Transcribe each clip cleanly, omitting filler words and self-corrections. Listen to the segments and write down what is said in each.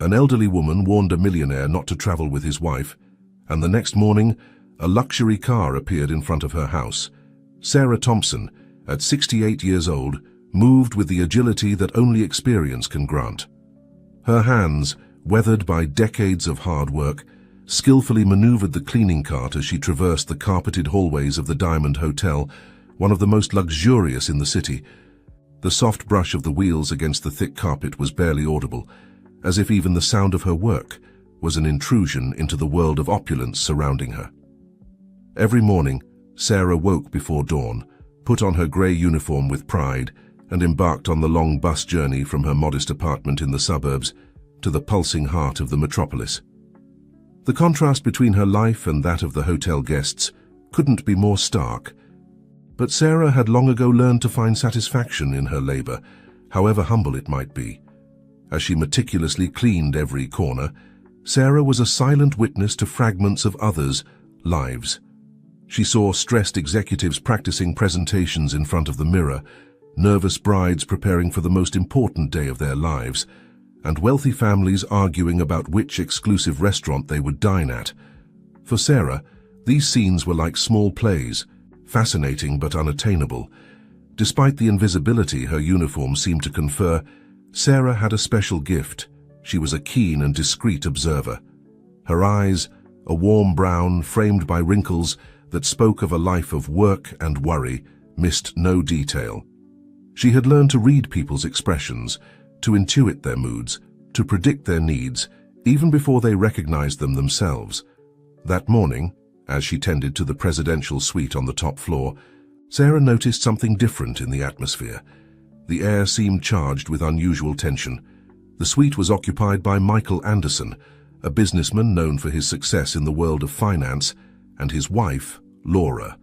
An elderly woman warned a millionaire not to travel with his wife, and the next morning, a luxury car appeared in front of her house. Sarah Thompson, at 68 years old, moved with the agility that only experience can grant. Her hands, weathered by decades of hard work, skillfully maneuvered the cleaning cart as she traversed the carpeted hallways of the Diamond Hotel, one of the most luxurious in the city. The soft brush of the wheels against the thick carpet was barely audible, as if even the sound of her work was an intrusion into the world of opulence surrounding her. Every morning, Sarah woke before dawn, put on her grey uniform with pride, and embarked on the long bus journey from her modest apartment in the suburbs to the pulsing heart of the metropolis. The contrast between her life and that of the hotel guests couldn't be more stark. But Sarah had long ago learned to find satisfaction in her labor, however humble it might be. As she meticulously cleaned every corner, Sarah was a silent witness to fragments of others' lives. She saw stressed executives practicing presentations in front of the mirror, nervous brides preparing for the most important day of their lives, and wealthy families arguing about which exclusive restaurant they would dine at. For Sarah, these scenes were like small plays, fascinating but unattainable. Despite the invisibility her uniform seemed to confer, Sarah had a special gift. She was a keen and discreet observer. Her eyes, a warm brown framed by wrinkles that spoke of a life of work and worry, missed no detail. She had learned to read people's expressions, to intuit their moods, to predict their needs, even before they recognized them themselves. That morning, as she tended to the presidential suite on the top floor, Sarah noticed something different in the atmosphere. The air seemed charged with unusual tension. The suite was occupied by Michael Anderson, a businessman known for his success in the world of finance, and his wife, Laura.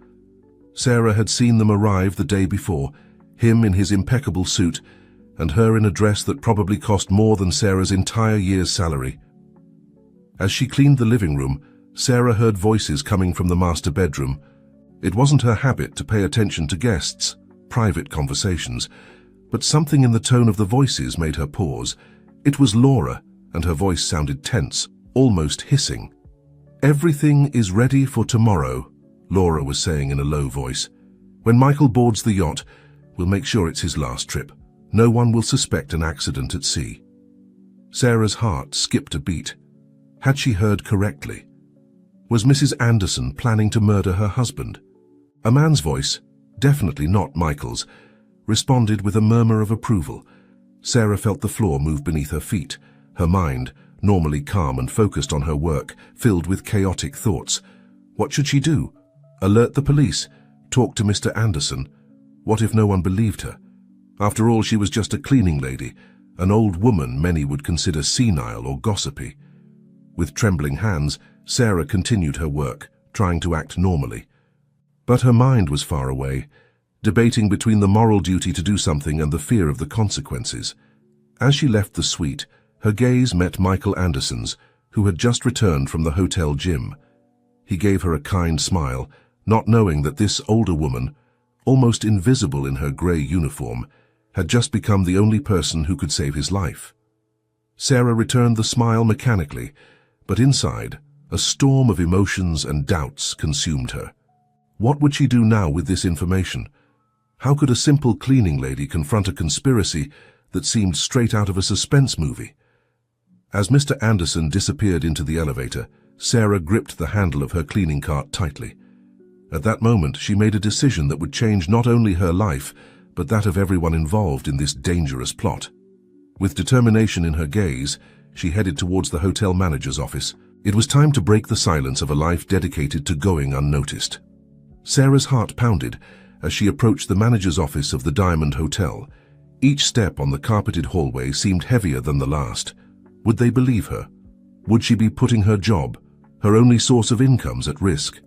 Sarah had seen them arrive the day before, him in his impeccable suit, and her in a dress that probably cost more than Sarah's entire year's salary. As she cleaned the living room, Sarah heard voices coming from the master bedroom. It wasn't her habit to pay attention to guests, private conversations, but something in the tone of the voices made her pause. It was Laura, and her voice sounded tense, almost hissing. "Everything is ready for tomorrow," Laura was saying in a low voice. "When Michael boards the yacht, we'll make sure it's his last trip. No one will suspect an accident at sea." Sarah's heart skipped a beat. Had she heard correctly? Was Mrs. Anderson planning to murder her husband? A man's voice, definitely not Michael's, responded with a murmur of approval. Sarah felt the floor move beneath her feet, her mind, normally calm and focused on her work, filled with chaotic thoughts. What should she do? Alert the police? Talk to Mr. Anderson? What if no one believed her? After all, she was just a cleaning lady, an old woman many would consider senile or gossipy. With trembling hands, Sarah continued her work, trying to act normally. But her mind was far away, debating between the moral duty to do something and the fear of the consequences. As she left the suite, her gaze met Michael Anderson's, who had just returned from the hotel gym. He gave her a kind smile, not knowing that this older woman, almost invisible in her grey uniform, had just become the only person who could save his life. Sarah returned the smile mechanically, but inside, a storm of emotions and doubts consumed her. What would she do now with this information? How could a simple cleaning lady confront a conspiracy that seemed straight out of a suspense movie? As Mr. Anderson disappeared into the elevator, Sarah gripped the handle of her cleaning cart tightly. At that moment, she made a decision that would change not only her life, but that of everyone involved in this dangerous plot. With determination in her gaze, she headed towards the hotel manager's office. It was time to break the silence of a life dedicated to going unnoticed. Sarah's heart pounded as she approached the manager's office of the Diamond Hotel. Each step on the carpeted hallway seemed heavier than the last. Would they believe her? Would she be putting her job, her only source of incomes, at risk?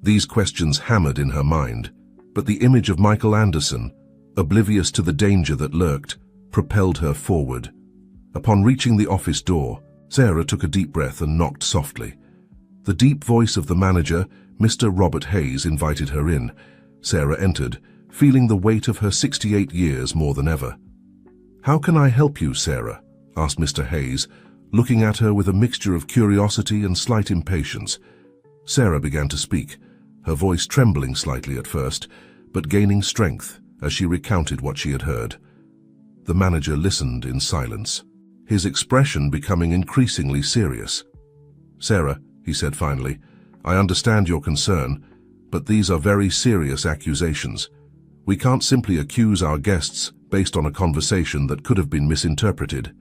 These questions hammered in her mind, but the image of Michael Anderson, oblivious to the danger that lurked, propelled her forward. Upon reaching the office door, Sarah took a deep breath and knocked softly. The deep voice of the manager, Mr. Robert Hayes, invited her in. Sarah entered, feeling the weight of her 68 years more than ever. "How can I help you, Sarah?" asked Mr. Hayes, looking at her with a mixture of curiosity and slight impatience. Sarah began to speak, her voice trembling slightly at first, but gaining strength as she recounted what she had heard. The manager listened in silence, his expression becoming increasingly serious. "Sarah," he said finally, "I understand your concern, but these are very serious accusations. We can't simply accuse our guests based on a conversation that could have been misinterpreted."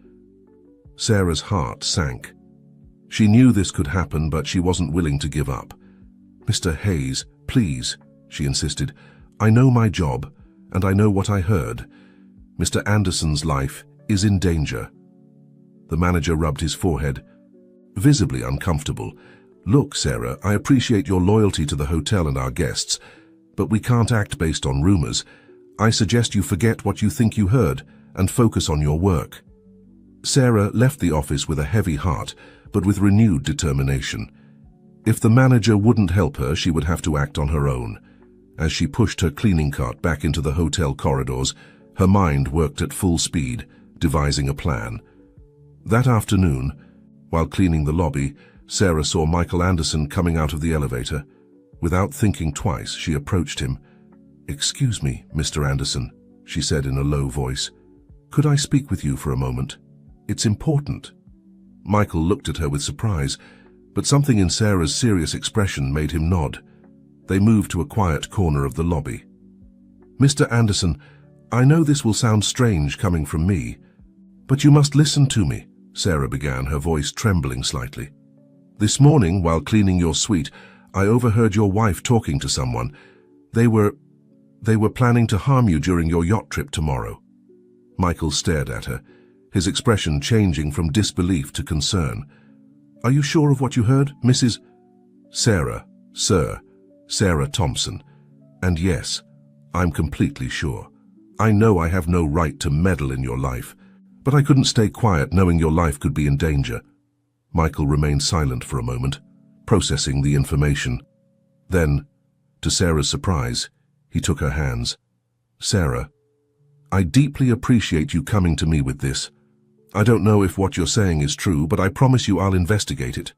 Sarah's heart sank. She knew this could happen, but she wasn't willing to give up. "Mr. Hayes, please," she insisted. "I know my job, and I know what I heard. Mr. Anderson's life is in danger." The manager rubbed his forehead, visibly uncomfortable. "Look, Sarah, I appreciate your loyalty to the hotel and our guests, but we can't act based on rumors. I suggest you forget what you think you heard and focus on your work." Sarah left the office with a heavy heart, but with renewed determination. If the manager wouldn't help her, she would have to act on her own. As she pushed her cleaning cart back into the hotel corridors, her mind worked at full speed, devising a plan. That afternoon, while cleaning the lobby, Sarah saw Michael Anderson coming out of the elevator. Without thinking twice, she approached him. "Excuse me, Mr. Anderson," she said in a low voice. "Could I speak with you for a moment? It's important." Michael looked at her with surprise, but something in Sarah's serious expression made him nod. They moved to a quiet corner of the lobby. "Mr. Anderson, I know this will sound strange coming from me, but you must listen to me," Sarah began, her voice trembling slightly. "This morning, while cleaning your suite, I overheard your wife talking to someone. They were planning to harm you during your yacht trip tomorrow." Michael stared at her, his expression changing from disbelief to concern. "Are you sure of what you heard, Mrs. Sarah, sir, Sarah Thompson? And yes, I'm completely sure. I know I have no right to meddle in your life, but I couldn't stay quiet knowing your life could be in danger." Michael remained silent for a moment, processing the information. Then, to Sarah's surprise, he took her hands. "Sarah, I deeply appreciate you coming to me with this. I don't know if what you're saying is true, but I promise you I'll investigate it."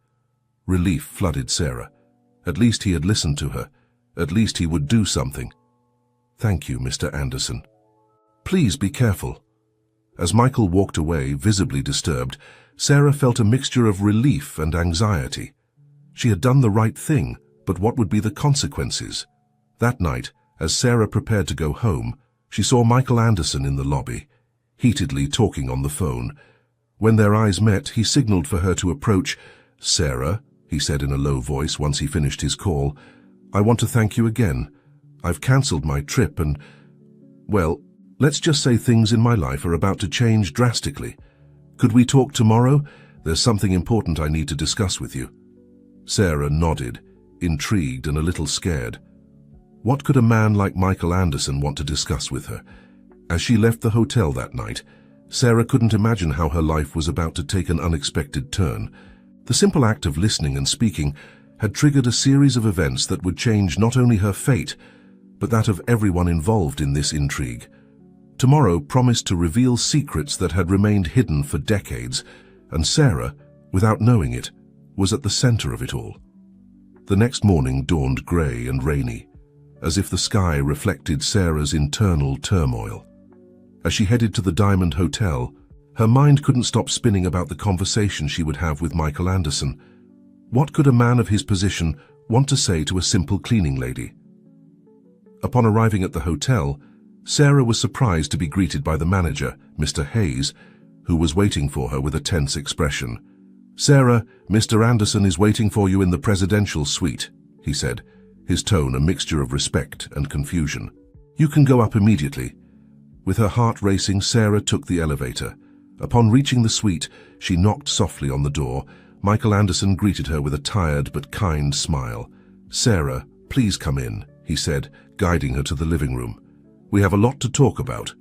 Relief flooded Sarah. At least he had listened to her. At least he would do something. "Thank you, Mr. Anderson. Please be careful." As Michael walked away, visibly disturbed, Sarah felt a mixture of relief and anxiety. She had done the right thing, but what would be the consequences? That night, as Sarah prepared to go home, she saw Michael Anderson in the lobby, heatedly talking on the phone. When their eyes met, he signaled for her to approach. "Sarah," he said in a low voice once he finished his call, "I want to thank you again. I've cancelled my trip and, well, let's just say things in my life are about to change drastically. Could we talk tomorrow? There's something important I need to discuss with you." Sarah nodded, intrigued and a little scared. What could a man like Michael Anderson want to discuss with her? As she left the hotel that night, Sarah couldn't imagine how her life was about to take an unexpected turn. The simple act of listening and speaking had triggered a series of events that would change not only her fate, but that of everyone involved in this intrigue. Tomorrow promised to reveal secrets that had remained hidden for decades, and Sarah, without knowing it, was at the center of it all. The next morning dawned grey and rainy, as if the sky reflected Sarah's internal turmoil. As she headed to the Diamond Hotel, her mind couldn't stop spinning about the conversation she would have with Michael Anderson. What could a man of his position want to say to a simple cleaning lady? Upon arriving at the hotel, Sarah was surprised to be greeted by the manager, Mr. Hayes, who was waiting for her with a tense expression. "Sarah, Mr. Anderson is waiting for you in the presidential suite," he said, his tone a mixture of respect and confusion. "You can go up immediately." With her heart racing, Sarah took the elevator. Upon reaching the suite, she knocked softly on the door. Michael Anderson greeted her with a tired but kind smile. "Sarah, please come in," he said, guiding her to the living room. "We have a lot to talk about."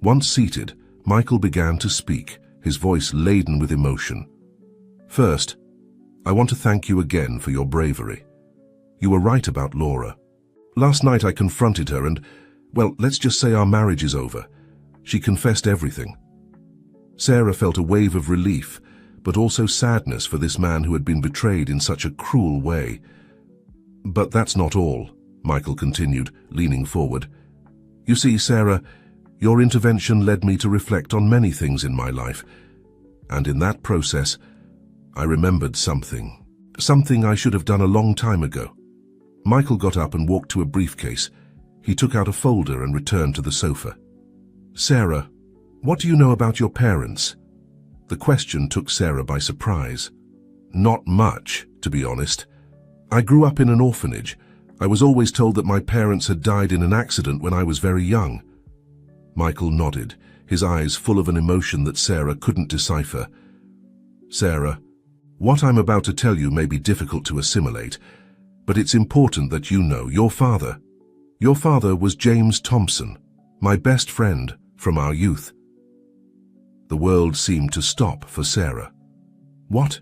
Once seated, Michael began to speak, his voice laden with emotion. "First, I want to thank you again for your bravery. You were right about Laura. Last night I confronted her and, well, let's just say our marriage is over. She confessed everything." Sarah felt a wave of relief, but also sadness for this man who had been betrayed in such a cruel way. "But that's not all," Michael continued, leaning forward. "You see, Sarah, your intervention led me to reflect on many things in my life, and in that process, I remembered something I should have done a long time ago." Michael got up and walked to a briefcase. He took out a folder and returned to the sofa. "Sarah, what do you know about your parents?" The question took Sarah by surprise. "Not much, to be honest. I grew up in an orphanage. I was always told that my parents had died in an accident when I was very young." Michael nodded, his eyes full of an emotion that Sarah couldn't decipher. "Sarah, what I'm about to tell you may be difficult to assimilate, but it's important that you know your father. Your father was James Thompson, my best friend from our youth." The world seemed to stop for Sarah. "What?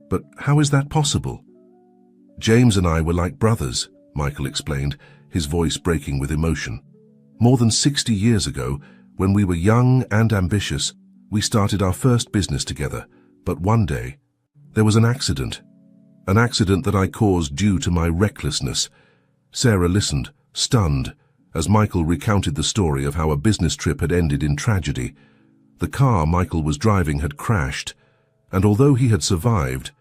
But how is that possible?" "James and I were like brothers," Michael explained, his voice breaking with emotion. "More than 60 years ago, when we were young and ambitious, we started our first business together, but one day, there was an accident that I caused due to my recklessness." Sarah listened, stunned, as Michael recounted the story of how a business trip had ended in tragedy. The car Michael was driving had crashed, and although he had survived,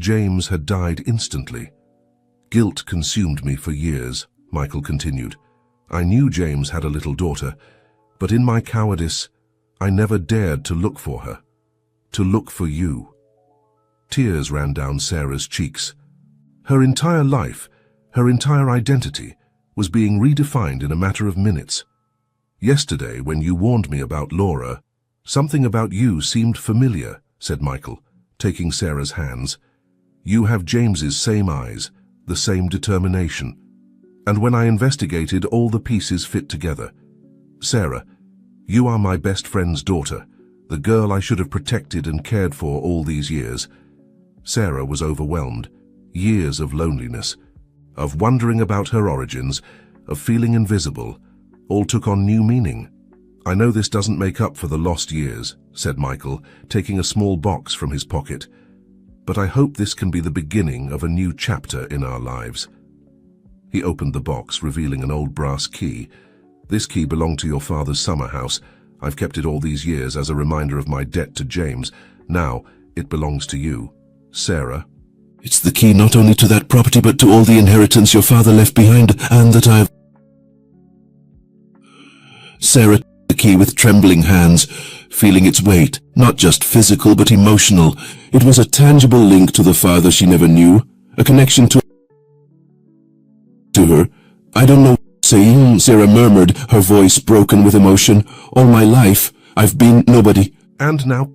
James had died instantly. "Guilt consumed me for years," Michael continued. "I knew James had a little daughter, but in my cowardice, I never dared to look for her, to look for you." Tears ran down Sarah's cheeks. Her entire life, her entire identity, was being redefined in a matter of minutes. "Yesterday, when you warned me about Laura, something about you seemed familiar," said Michael, taking Sarah's hands. "You have James's same eyes, the same determination. And when I investigated, all the pieces fit together. Sarah, you are my best friend's daughter, the girl I should have protected and cared for all these years." Sarah was overwhelmed. Years of loneliness, of wondering about her origins, of feeling invisible, all took on new meaning. "I know this doesn't make up for the lost years," said Michael, taking a small box from his pocket. "But I hope this can be the beginning of a new chapter in our lives." He opened the box, revealing an old brass key. "This key belonged to your father's summer house. I've kept it all these years as a reminder of my debt to James. Now, it belongs to you, Sarah." "It's the key not only to that property but to all the inheritance your father left behind, and that I've..." Sarah took the key with trembling hands, feeling its weight, not just physical but emotional. It was a tangible link to the father she never knew, a connection to her. "I don't know what I'm saying," Sarah murmured, her voice broken with emotion. "All my life, I've been nobody." "And now,"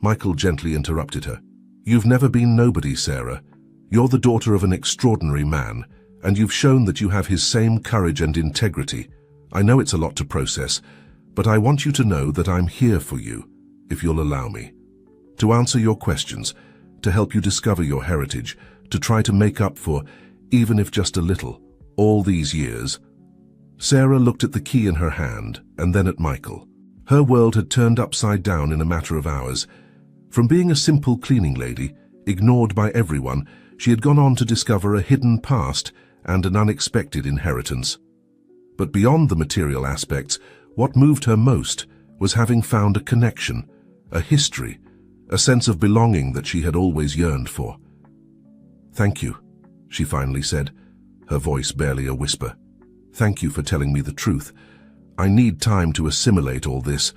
Michael gently interrupted her, "you've never been nobody, Sarah. You're the daughter of an extraordinary man, and you've shown that you have his same courage and integrity. I know it's a lot to process, but I want you to know that I'm here for you, if you'll allow me. To answer your questions, to help you discover your heritage, to try to make up for, even if just a little, all these years." Sarah looked at the key in her hand, and then at Michael. Her world had turned upside down in a matter of hours. From being a simple cleaning lady, ignored by everyone, she had gone on to discover a hidden past and an unexpected inheritance. But beyond the material aspects, what moved her most was having found a connection, a history, a sense of belonging that she had always yearned for. "Thank you," she finally said, her voice barely a whisper. "Thank you for telling me the truth. I need time to assimilate all this,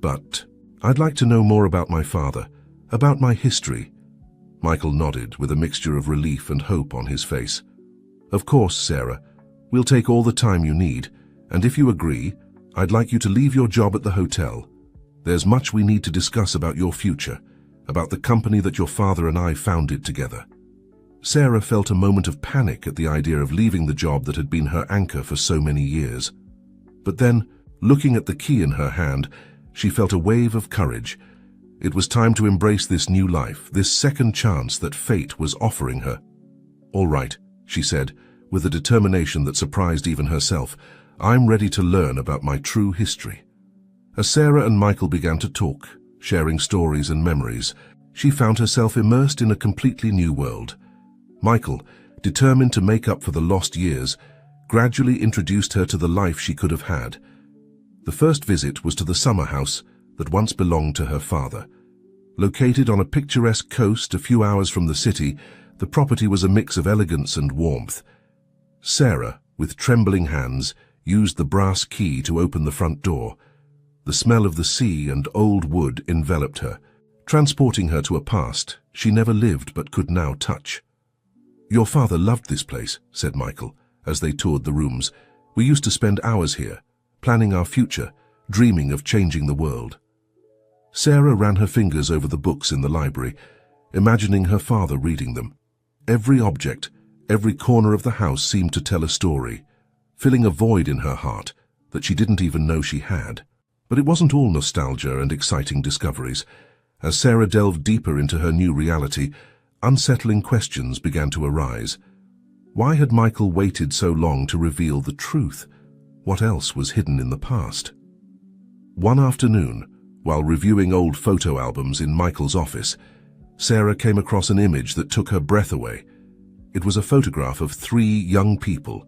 but I'd like to know more about my father, about my history." Michael nodded with a mixture of relief and hope on his face. "Of course, Sarah. We'll take all the time you need, and if you agree, I'd like you to leave your job at the hotel. There's much we need to discuss about your future, about the company that your father and I founded together." Sarah felt a moment of panic at the idea of leaving the job that had been her anchor for so many years. But then, looking at the key in her hand, she felt a wave of courage. It was time to embrace this new life, this second chance that fate was offering her. "All right," she said, with a determination that surprised even herself. "I'm ready to learn about my true history." As Sarah and Michael began to talk, sharing stories and memories, She found herself immersed in a completely new world. Michael, determined to make up for the lost years, gradually introduced her to the life she could have had. The first visit was to the summer house that once belonged to her father. Located on a picturesque coast a few hours from the city, the property was a mix of elegance and warmth. Sarah, with trembling hands, used the brass key to open the front door. The smell of the sea and old wood enveloped her, transporting her to a past she never lived but could now touch. "Your father loved this place," said Michael, as they toured the rooms. "We used to spend hours here, planning our future, dreaming of changing the world." Sarah ran her fingers over the books in the library, imagining her father reading them. Every object, every corner of the house seemed to tell a story, filling a void in her heart that she didn't even know she had. But it wasn't all nostalgia and exciting discoveries. As Sarah delved deeper into her new reality, unsettling questions began to arise. Why had Michael waited so long to reveal the truth? What else was hidden in the past? One afternoon, while reviewing old photo albums in Michael's office, Sarah came across an image that took her breath away. It was a photograph of 3 young people.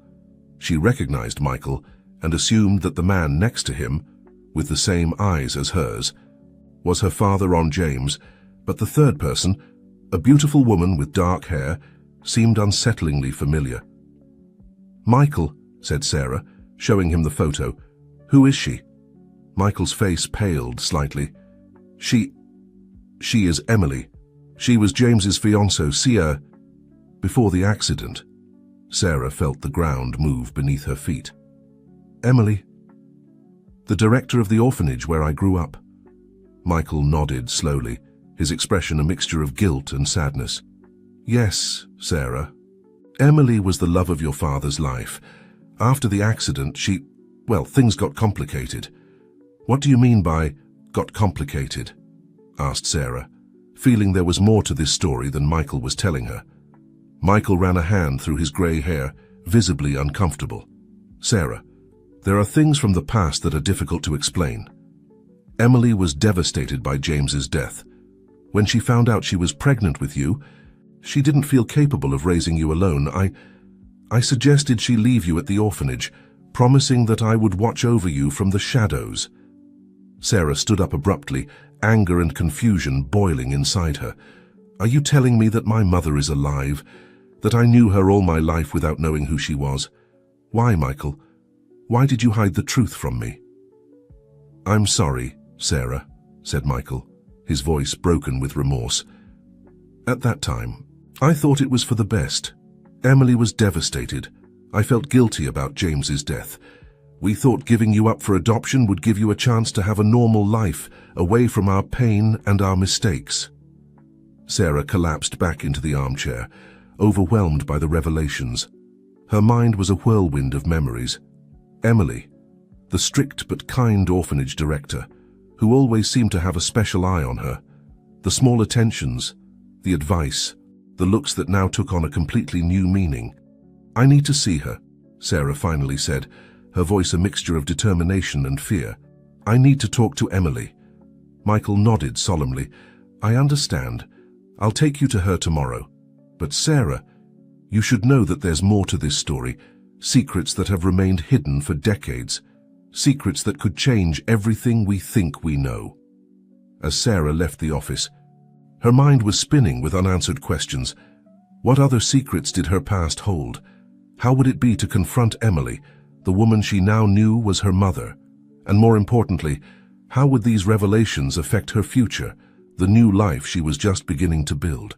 She recognized Michael and assumed that the man next to him, with the same eyes as hers, was her father, Ron James, but the third person, a beautiful woman with dark hair, seemed unsettlingly familiar. "Michael," said Sarah, showing him the photo. "Who is she?" Michael's face paled slightly. She is Emily. She was James's fiancée, before the accident." Sarah felt the ground move beneath her feet. "Emily? The director of the orphanage where I grew up." Michael nodded slowly, his expression a mixture of guilt and sadness. "Yes, Sarah. Emily was the love of your father's life. After the accident, things got complicated." "What do you mean by got complicated?" asked Sarah, feeling there was more to this story than Michael was telling her. Michael ran a hand through his grey hair, visibly uncomfortable. "Sarah, there are things from the past that are difficult to explain. Emily was devastated by James's death. When she found out she was pregnant with you, she didn't feel capable of raising you alone. I suggested she leave you at the orphanage, promising that I would watch over you from the shadows." Sarah stood up abruptly, anger and confusion boiling inside her. "Are you telling me that my mother is alive? That I knew her all my life without knowing who she was? Why, Michael? Why did you hide the truth from me?" "I'm sorry, Sarah," said Michael, his voice broken with remorse. "At that time, I thought it was for the best. Emily was devastated. I felt guilty about James's death. We thought giving you up for adoption would give you a chance to have a normal life, away from our pain and our mistakes." Sarah collapsed back into the armchair, overwhelmed by the revelations. Her mind was a whirlwind of memories. Emily, the strict but kind orphanage director, who always seemed to have a special eye on her. The small attentions, the advice, the looks that now took on a completely new meaning. "I need to see her," Sarah finally said, her voice a mixture of determination and fear. "I need to talk to Emily." Michael nodded solemnly. "I understand. I'll take you to her tomorrow. But Sarah, you should know that there's more to this story, secrets that have remained hidden for decades, secrets that could change everything we think we know." As Sarah left the office, her mind was spinning with unanswered questions. What other secrets did her past hold? How would it be to confront Emily, the woman she now knew was her mother? And more importantly, how would these revelations affect her future, the new life she was just beginning to build?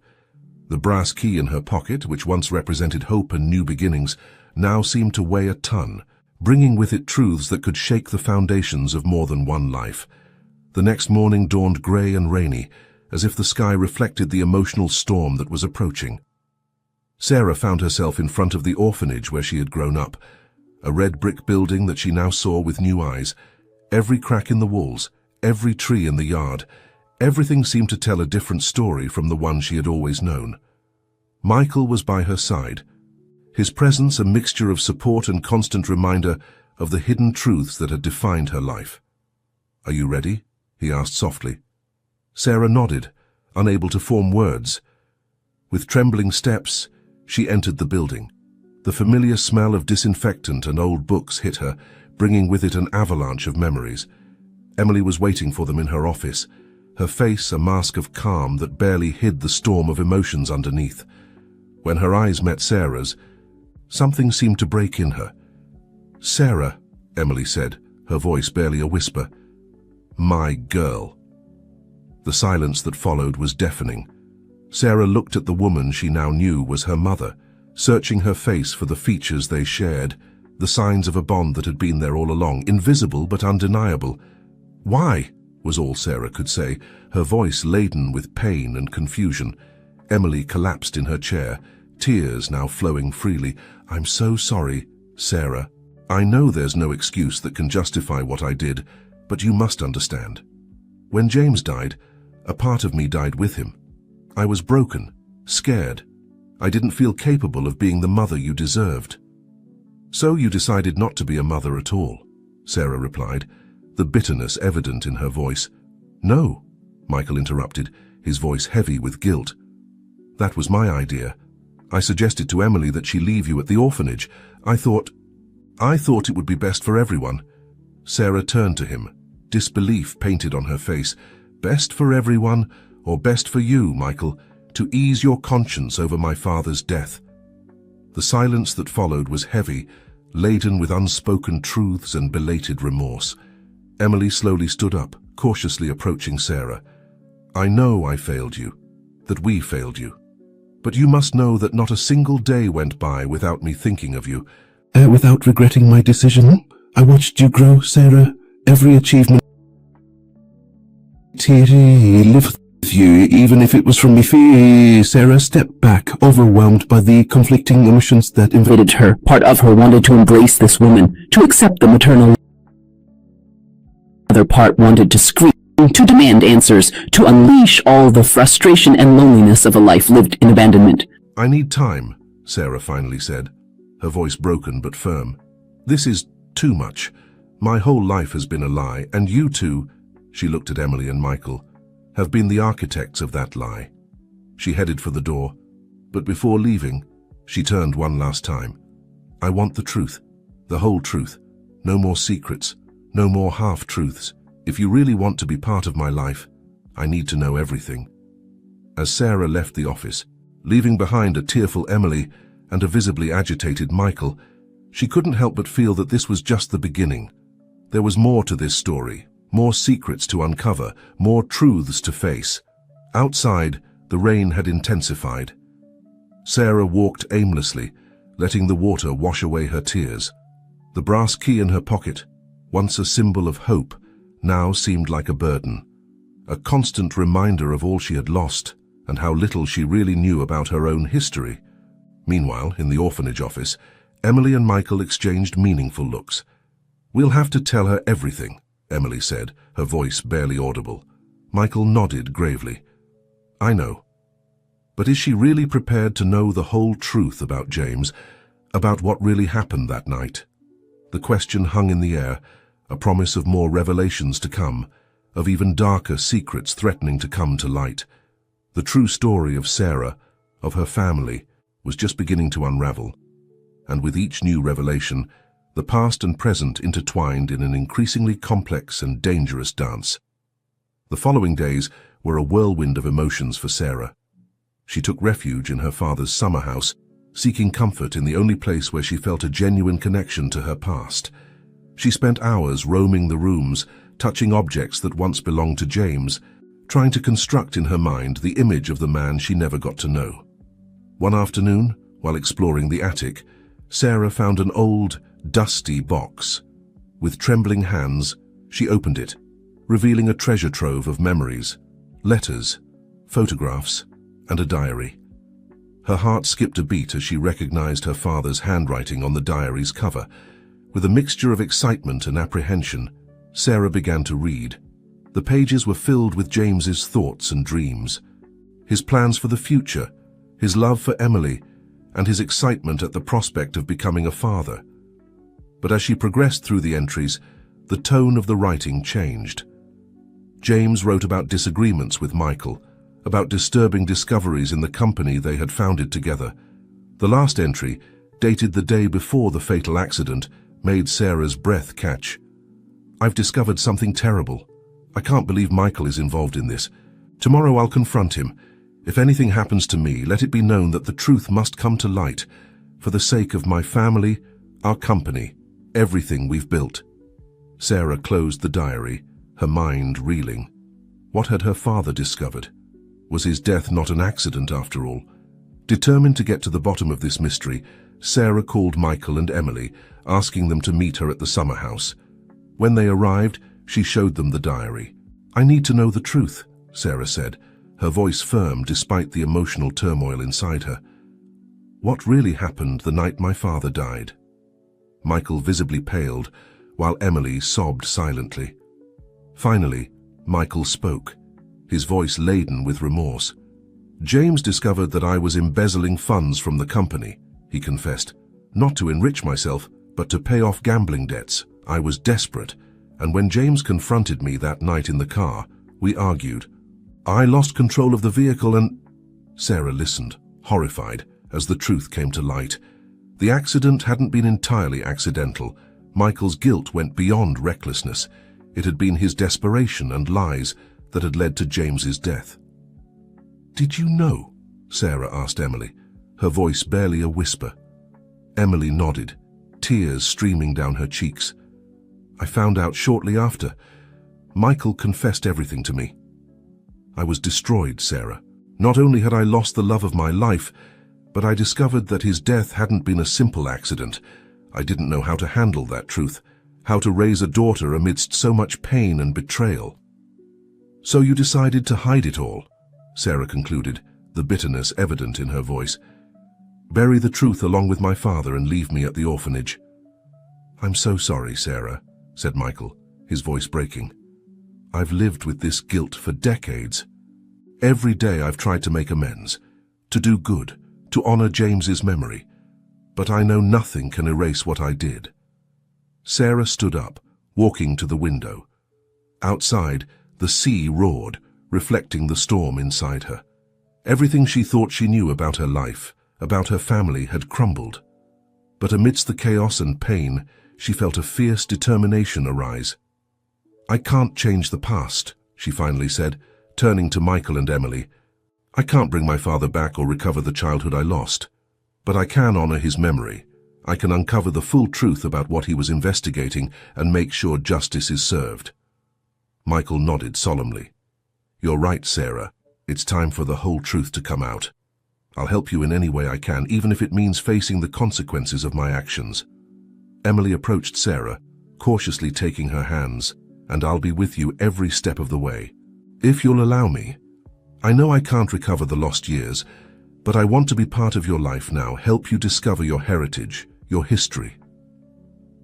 The brass key in her pocket, which once represented hope and new beginnings, now seemed to weigh a ton, bringing with it truths that could shake the foundations of more than one life. The next morning dawned grey and rainy, as if the sky reflected the emotional storm that was approaching. Sarah found herself in front of the orphanage where she had grown up, a red brick building that she now saw with new eyes. Every crack in the walls, every tree in the yard, everything seemed to tell a different story from the one she had always known. Michael was by her side, his presence a mixture of support and constant reminder of the hidden truths that had defined her life. "Are you ready?" he asked softly. Sarah nodded, unable to form words. With trembling steps, she entered the building. The familiar smell of disinfectant and old books hit her, bringing with it an avalanche of memories. Emily was waiting for them in her office, her face a mask of calm that barely hid the storm of emotions underneath. When her eyes met Sarah's, something seemed to break in her. "Sarah," Emily said, her voice barely a whisper. "My girl." The silence that followed was deafening. Sarah looked at the woman she now knew was her mother, searching her face for the features they shared, the signs of a bond that had been there all along, invisible but undeniable. "Why?" was all Sarah could say, her voice laden with pain and confusion. Emily collapsed in her chair, tears now flowing freely. "I'm so sorry, Sarah. I know there's no excuse that can justify what I did, but you must understand. When James died, a part of me died with him. I was broken, scared. I didn't feel capable of being the mother you deserved." "So you decided not to be a mother at all," Sarah replied, the bitterness evident in her voice. "No," Michael interrupted, his voice heavy with guilt. "That was my idea. I suggested to Emily that she leave you at the orphanage. I thought it would be best for everyone." Sarah turned to him, disbelief painted on her face. "Best for everyone, or best for you, Michael, to ease your conscience over my father's death?" The silence that followed was heavy, laden with unspoken truths and belated remorse. Emily slowly stood up, cautiously approaching Sarah. "I know I failed you, that we failed you. But you must know that not a single day went by without me thinking of you." Without regretting my decision, I watched you grow, Sarah. Every achievement lived with you, even if it was from me. Sarah stepped back, overwhelmed by the conflicting emotions that invaded her. Part of her wanted to embrace this woman, to accept the maternal. Other part wanted to scream, to demand answers, to unleash all the frustration and loneliness of a life lived in abandonment. "I need time," Sarah finally said, her voice broken but firm. "This is too much. My whole life has been a lie, and you two," she looked at Emily and Michael, "have been the architects of that lie." She headed for the door, but before leaving, she turned one last time. "I want the truth, the whole truth. No more secrets, no more half-truths. If you really want to be part of my life, I need to know everything." As Sarah left the office, leaving behind a tearful Emily and a visibly agitated Michael, she couldn't help but feel that this was just the beginning. There was more to this story, more secrets to uncover, more truths to face. Outside, the rain had intensified. Sarah walked aimlessly, letting the water wash away her tears. The brass key in her pocket, once a symbol of hope, now seemed like a burden, a constant reminder of all she had lost and how little she really knew about her own history. Meanwhile, in the orphanage office, Emily and Michael exchanged meaningful looks. "We'll have to tell her everything," Emily said, her voice barely audible. Michael nodded gravely. "I know. But is she really prepared to know the whole truth about James, about what really happened that night?" The question hung in the air, a promise of more revelations to come, of even darker secrets threatening to come to light. The true story of Sarah, of her family, was just beginning to unravel. And with each new revelation, the past and present intertwined in an increasingly complex and dangerous dance. The following days were a whirlwind of emotions for Sarah. She took refuge in her father's summer house, seeking comfort in the only place where she felt a genuine connection to her past. She spent hours roaming the rooms, touching objects that once belonged to James, trying to construct in her mind the image of the man she never got to know. One afternoon, while exploring the attic, Sarah found an old, dusty box. With trembling hands, she opened it, revealing a treasure trove of memories, letters, photographs, and a diary. Her heart skipped a beat as she recognized her father's handwriting on the diary's cover. With a mixture of excitement and apprehension, Sarah began to read. The pages were filled with James's thoughts and dreams, his plans for the future, his love for Emily, and his excitement at the prospect of becoming a father. But as she progressed through the entries, the tone of the writing changed. James wrote about disagreements with Michael, about disturbing discoveries in the company they had founded together. The last entry, dated the day before the fatal accident, made Sarah's breath catch. "I've discovered something terrible. I can't believe Michael is involved in this. Tomorrow I'll confront him. If anything happens to me, let it be known that the truth must come to light, for the sake of my family, our company, everything we've built." Sarah closed the diary, her mind reeling. What had her father discovered? Was his death not an accident after all? Determined to get to the bottom of this mystery, Sarah called Michael and Emily, asking them to meet her at the summer house. When they arrived, she showed them the diary. "I need to know the truth," Sarah said, her voice firm despite the emotional turmoil inside her. "What really happened the night my father died?" Michael visibly paled, while Emily sobbed silently. Finally, Michael spoke, his voice laden with remorse. "James discovered that I was embezzling funds from the company," he confessed. "Not to enrich myself, but to pay off gambling debts. I was desperate, and when James confronted me that night in the car, we argued. I lost control of the vehicle and—" Sarah listened, horrified, as the truth came to light. The accident hadn't been entirely accidental. Michael's guilt went beyond recklessness. It had been his desperation and lies that had led to James's death. "Did you know?" Sarah asked Emily, her voice barely a whisper. Emily nodded, tears streaming down her cheeks. "I found out shortly after. Michael confessed everything to me. I was destroyed, Sarah. Not only had I lost the love of my life, but I discovered that his death hadn't been a simple accident. I didn't know how to handle that truth, how to raise a daughter amidst so much pain and betrayal." "So you decided to hide it all," Sarah concluded, the bitterness evident in her voice. "Bury the truth along with my father and leave me at the orphanage." "I'm so sorry, Sarah," said Michael, his voice breaking. "I've lived with this guilt for decades. Every day I've tried to make amends, to do good, to honor James's memory. But I know nothing can erase what I did." Sarah stood up, walking to the window. Outside, the sea roared, reflecting the storm inside her. Everything she thought she knew about her life, about her family, had crumbled. But amidst the chaos and pain, she felt a fierce determination arise. "I can't change the past," she finally said, turning to Michael and Emily. "I can't bring my father back or recover the childhood I lost. But I can honor his memory. I can uncover the full truth about what he was investigating and make sure justice is served." Michael nodded solemnly. "You're right, Sarah. It's time for the whole truth to come out. I'll help you in any way I can, even if it means facing the consequences of my actions." Emily approached Sarah, cautiously taking her hands. "And I'll be with you every step of the way. If you'll allow me. I know I can't recover the lost years, but I want to be part of your life now, help you discover your heritage, your history."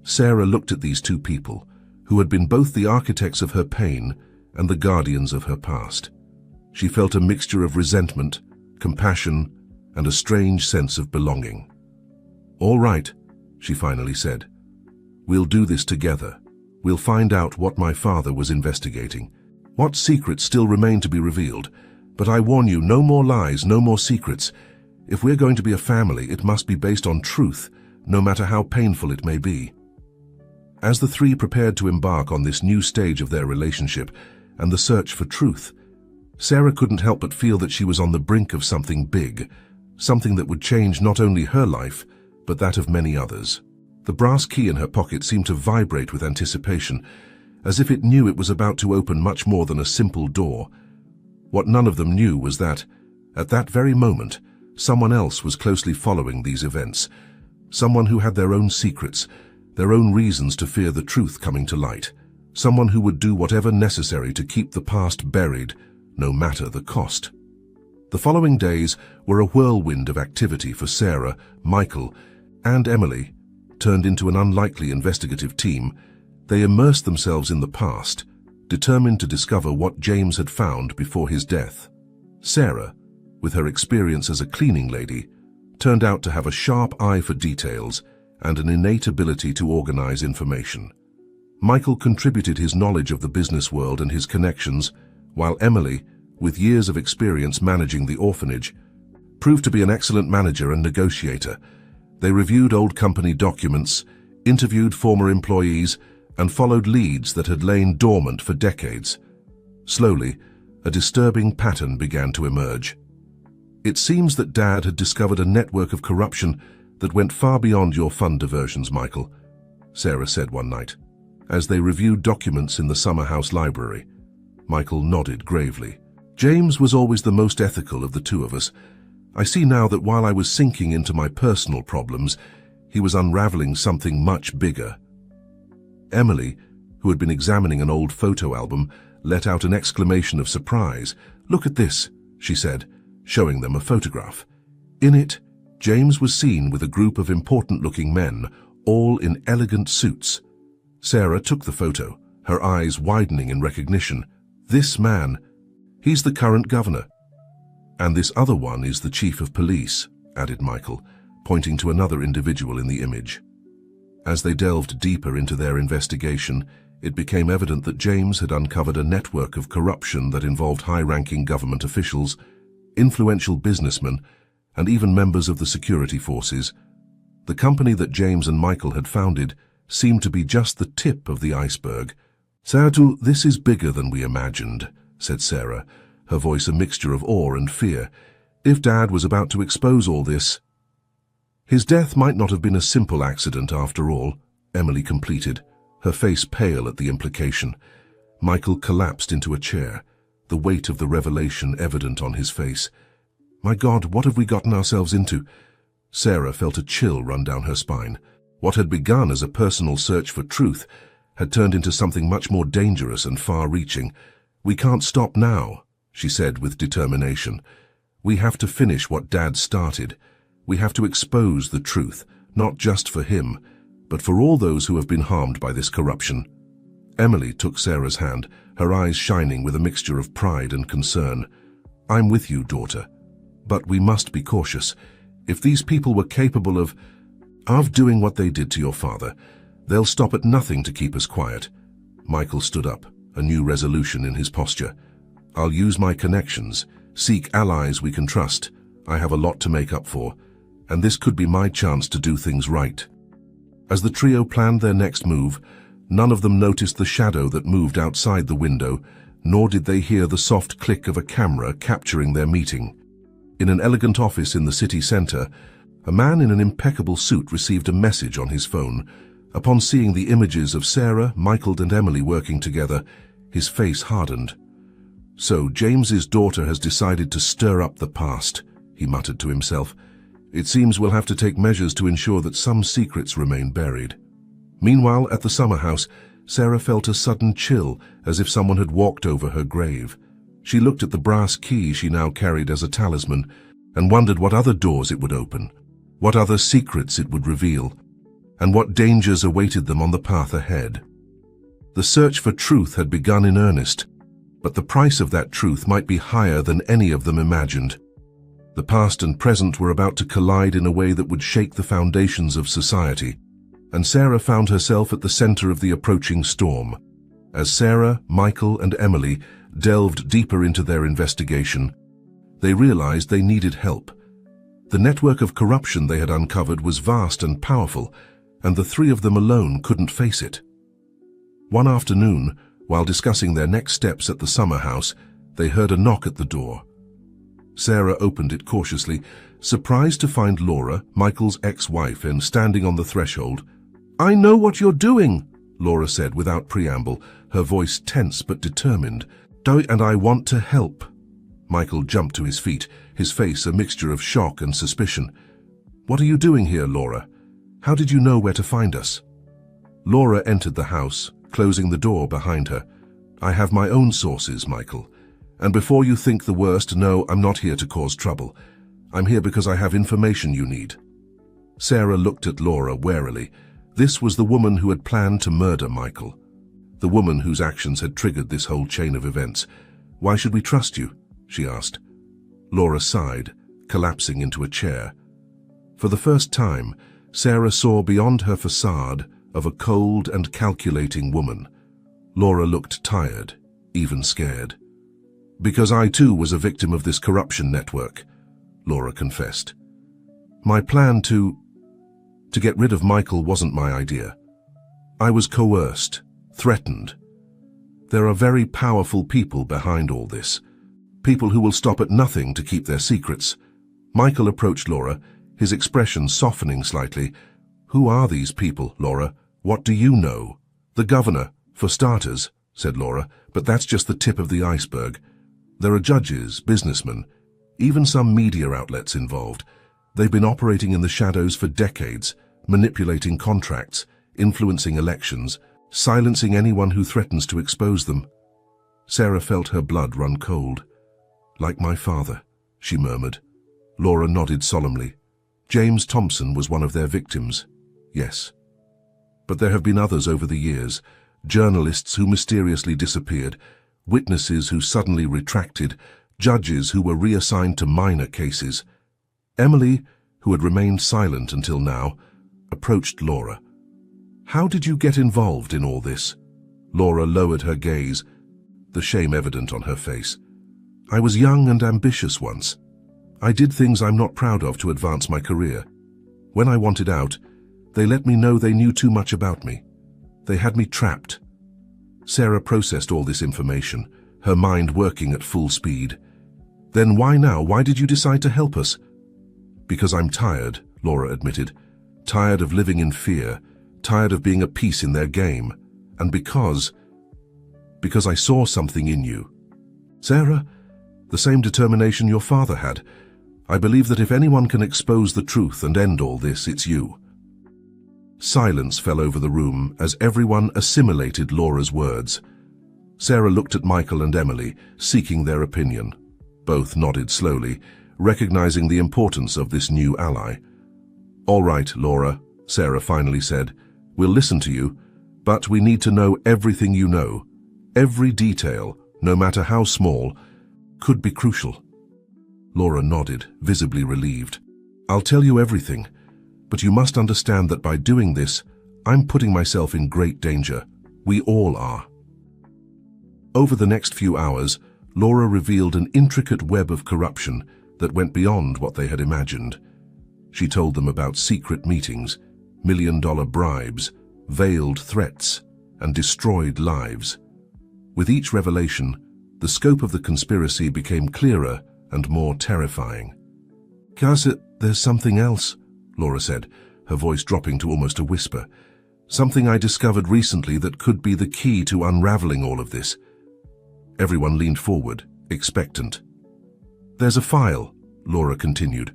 Sarah looked at these two people, who had been both the architects of her pain and the guardians of her past. She felt a mixture of resentment, compassion, and a strange sense of belonging. "All right," she finally said. "We'll do this together. We'll find out what my father was investigating. What secrets still remain to be revealed. But I warn you, no more lies, no more secrets. If we're going to be a family, it must be based on truth, no matter how painful it may be." As the three prepared to embark on this new stage of their relationship and the search for truth, Sarah couldn't help but feel that she was on the brink of something big, something that would change not only her life, but that of many others. The brass key in her pocket seemed to vibrate with anticipation, as if it knew it was about to open much more than a simple door. What none of them knew was that, at that very moment, someone else was closely following these events, someone who had their own secrets, their own reasons to fear the truth coming to light, someone who would do whatever necessary to keep the past buried, no matter the cost. The following days were a whirlwind of activity for Sarah, Michael, and Emily. Turned into an unlikely investigative team, they immersed themselves in the past, determined to discover what James had found before his death. Sarah, with her experience as a cleaning lady, turned out to have a sharp eye for details and an innate ability to organize information. Michael contributed his knowledge of the business world and his connections, while Emily, with years of experience managing the orphanage, proved to be an excellent manager and negotiator. They reviewed old company documents, interviewed former employees, and followed leads that had lain dormant for decades. Slowly, a disturbing pattern began to emerge. It seems that Dad had discovered a network of corruption that went far beyond your fund diversions, Michael, Sarah said one night, as they reviewed documents in the summer house library. Michael nodded gravely. James was always the most ethical of the two of us. I see now that while I was sinking into my personal problems, he was unraveling something much bigger. Emily, who had been examining an old photo album, let out an exclamation of surprise. "Look at this," she said, showing them a photograph. In it, James was seen with a group of important-looking men, all in elegant suits. Sarah took the photo, her eyes widening in recognition. "This man, he's the current governor." "And this other one is the chief of police," added Michael, pointing to another individual in the image. As they delved deeper into their investigation, it became evident that James had uncovered a network of corruption that involved high-ranking government officials, influential businessmen, and even members of the security forces. The company that James and Michael had founded seemed to be just the tip of the iceberg. "Saratu, this is bigger than we imagined," said Sarah, her voice a mixture of awe and fear. "If Dad was about to expose all this..." "His death might not have been a simple accident after all," Emily completed, her face pale at the implication. Michael collapsed into a chair, the weight of the revelation evident on his face. "My God, what have we gotten ourselves into?" Sarah felt a chill run down her spine. What had begun as a personal search for truth had turned into something much more dangerous and far-reaching. "We can't stop now," she said with determination. "We have to finish what Dad started. We have to expose the truth, not just for him, but for all those who have been harmed by this corruption." Emily took Sarah's hand, her eyes shining with a mixture of pride and concern. "I'm with you, daughter. But we must be cautious. If these people were capable of doing what they did to your father, they'll stop at nothing to keep us quiet." Michael stood up, a new resolution in his posture. "I'll use my connections, seek allies we can trust. I have a lot to make up for, and this could be my chance to do things right." As the trio planned their next move, none of them noticed the shadow that moved outside the window, nor did they hear the soft click of a camera capturing their meeting. In an elegant office in the city center, a man in an impeccable suit received a message on his phone. Upon seeing the images of Sarah, Michael, and Emily working together, his face hardened. "So James's daughter has decided to stir up the past," he muttered to himself. "It seems we'll have to take measures to ensure that some secrets remain buried." Meanwhile, at the summer house, Sarah felt a sudden chill, as if someone had walked over her grave. She looked at the brass key she now carried as a talisman, and wondered what other doors it would open, what other secrets it would reveal, and what dangers awaited them on the path ahead. The search for truth had begun in earnest, but the price of that truth might be higher than any of them imagined. The past and present were about to collide in a way that would shake the foundations of society, and Sarah found herself at the center of the approaching storm. As Sarah, Michael, and Emily delved deeper into their investigation, they realized they needed help. The network of corruption they had uncovered was vast and powerful, and the three of them alone couldn't face it. One afternoon, while discussing their next steps at the summer house, they heard a knock at the door. Sarah opened it cautiously, surprised to find Laura, Michael's ex-wife, standing on the threshold. "I know what you're doing," Laura said without preamble, her voice tense but determined. "And I want to help." Michael jumped to his feet, his face a mixture of shock and suspicion. "What are you doing here, Laura? How did you know where to find us?" Laura entered the house, closing the door behind her. "I have my own sources, Michael. And before you think the worst, no, I'm not here to cause trouble. I'm here because I have information you need." Sarah looked at Laura warily. This was the woman who had planned to murder Michael. The woman whose actions had triggered this whole chain of events. "Why should we trust you?" she asked. Laura sighed, collapsing into a chair. For the first time, Sarah saw beyond her facade of a cold and calculating woman. Laura looked tired, even scared. Because I too was a victim of this corruption network, Laura confessed. My plan to get rid of Michael wasn't my idea. I was coerced, threatened. There are very powerful people behind all this. People who will stop at nothing to keep their secrets. Michael approached Laura, his expression softening slightly. Who are these people, Laura? What do you know? The governor, for starters, said Laura, but that's just the tip of the iceberg. There are judges, businessmen, even some media outlets involved. They've been operating in the shadows for decades, manipulating contracts, influencing elections, silencing anyone who threatens to expose them. Sarah felt her blood run cold. Like my father, she murmured. Laura nodded solemnly. James Thompson was one of their victims. Yes. But there have been others over the years, journalists who mysteriously disappeared, witnesses who suddenly retracted, judges who were reassigned to minor cases. Emily, who had remained silent until now, approached Laura. How did you get involved in all this? Laura lowered her gaze, the shame evident on her face. I was young and ambitious once. I did things I'm not proud of to advance my career. When I wanted out, they let me know they knew too much about me. They had me trapped. Sarah processed all this information, her mind working at full speed. Then why now? Why did you decide to help us? Because I'm tired, Laura admitted. Tired of living in fear, tired of being a piece in their game, and because I saw something in you. Sarah, the same determination your father had. I believe that if anyone can expose the truth and end all this, it's you. Silence fell over the room as everyone assimilated Laura's words. Sarah looked at Michael and Emily, seeking their opinion. Both nodded slowly, recognizing the importance of this new ally. All right, Laura, Sarah finally said. We'll listen to you, but we need to know everything you know. Every detail, no matter how small, could be crucial. Laura nodded, visibly relieved. I'll tell you everything, but you must understand that by doing this, I'm putting myself in great danger. We all are. Over the next few hours, Laura revealed an intricate web of corruption that went beyond what they had imagined. She told them about secret meetings, million-dollar bribes, veiled threats, and destroyed lives. With each revelation, the scope of the conspiracy became clearer and more terrifying. There's something else, Laura said, her voice dropping to almost a whisper. Something I discovered recently that could be the key to unraveling all of this. Everyone leaned forward, expectant. There's a file, Laura continued.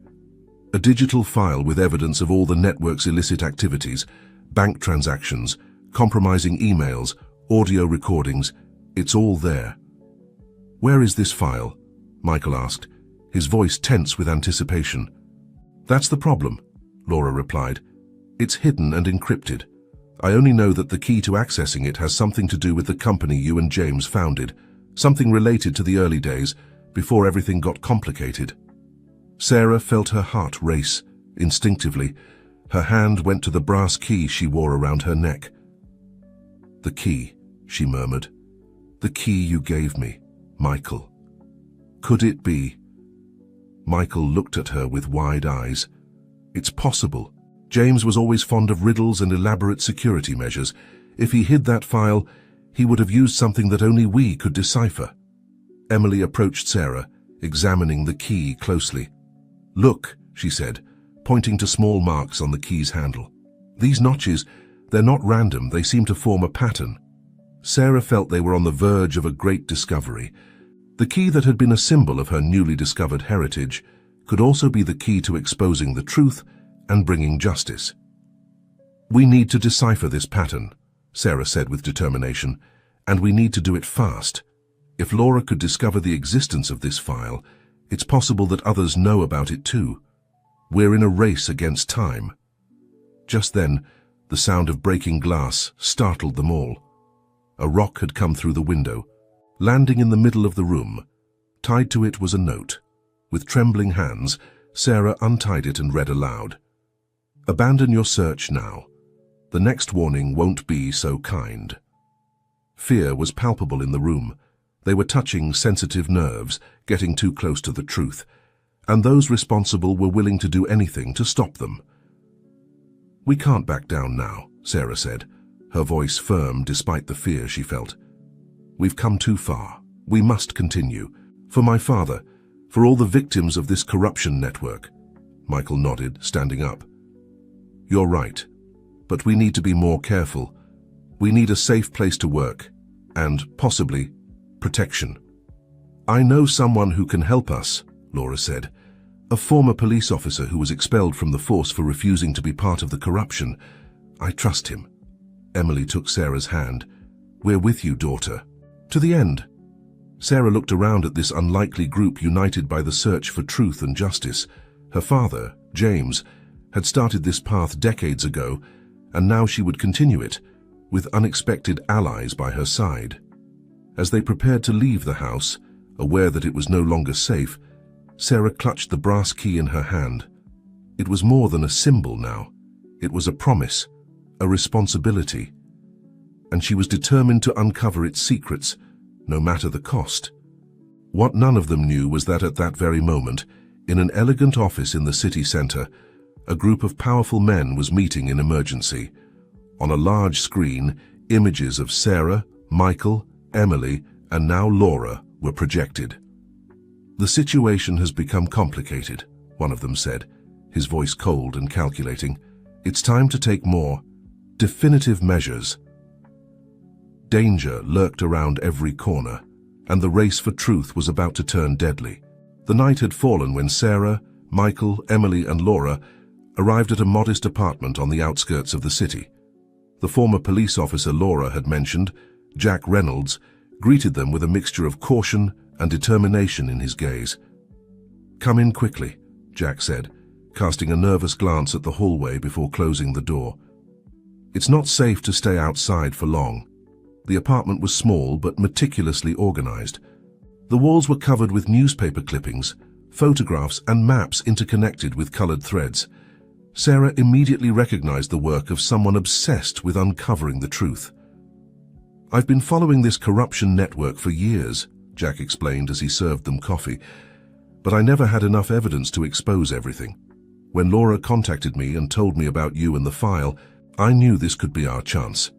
A digital file with evidence of all the network's illicit activities, bank transactions, compromising emails, audio recordings. It's all there. Where is this file? Michael asked, his voice tense with anticipation. That's the problem, Laura replied. It's hidden and encrypted. I only know that the key to accessing it has something to do with the company you and James founded, something related to the early days, before everything got complicated. Sarah felt her heart race. Instinctively, her hand went to the brass key she wore around her neck. The key, she murmured. The key you gave me, Michael. Could it be? Michael looked at her with wide eyes. It's possible. James was always fond of riddles and elaborate security measures. If he hid that file, he would have used something that only we could decipher. Emily approached Sarah, examining the key closely. Look, she said, pointing to small marks on the key's handle. These notches, they're not random, they seem to form a pattern. Sarah felt they were on the verge of a great discovery. The key that had been a symbol of her newly discovered heritage could also be the key to exposing the truth and bringing justice. We need to decipher this pattern, Sarah said with determination, and we need to do it fast. If Laura could discover the existence of this file, it's possible that others know about it too. We're in a race against time. Just then, the sound of breaking glass startled them all. A rock had come through the window, landing in the middle of the room. Tied to it was a note. With trembling hands, Sarah untied it and read aloud. Abandon your search now. The next warning won't be so kind. Fear was palpable in the room. They were touching sensitive nerves, getting too close to the truth, and those responsible were willing to do anything to stop them. "We can't back down now," Sarah said, her voice firm despite the fear she felt. "We've come too far. We must continue. For my father, for all the victims of this corruption network." Michael nodded, standing up. "You're right, but we need to be more careful. We need a safe place to work, and, possibly, protection." "I know someone who can help us," Laura said. "A former police officer who was expelled from the force for refusing to be part of the corruption. I trust him." Emily took Sarah's hand. "We're with you, daughter. To the end." Sarah looked around at this unlikely group united by the search for truth and justice. Her father, James, had started this path decades ago, and now she would continue it, with unexpected allies by her side. As they prepared to leave the house, aware that it was no longer safe, Sarah clutched the brass key in her hand. It was more than a symbol now. It was a promise, a responsibility. And she was determined to uncover its secrets, no matter the cost. What none of them knew was that at that very moment, in an elegant office in the city center, a group of powerful men was meeting in emergency. On a large screen, images of Sarah, Michael, Emily, and now Laura were projected. "The situation has become complicated," one of them said, his voice cold and calculating. "It's time to take more definitive measures." Danger lurked around every corner, and the race for truth was about to turn deadly. The night had fallen when Sarah, Michael, Emily, and Laura arrived at a modest apartment on the outskirts of the city. The former police officer Laura had mentioned, Jack Reynolds, greeted them with a mixture of caution and determination in his gaze. "Come in quickly," Jack said, casting a nervous glance at the hallway before closing the door. "It's not safe to stay outside for long." The apartment was small but meticulously organized. The walls were covered with newspaper clippings, photographs, and maps interconnected with colored threads. Sarah immediately recognized the work of someone obsessed with uncovering the truth. "I've been following this corruption network for years," Jack explained as he served them coffee, "but I never had enough evidence to expose everything. When Laura contacted me and told me about you and the file, I knew this could be our chance."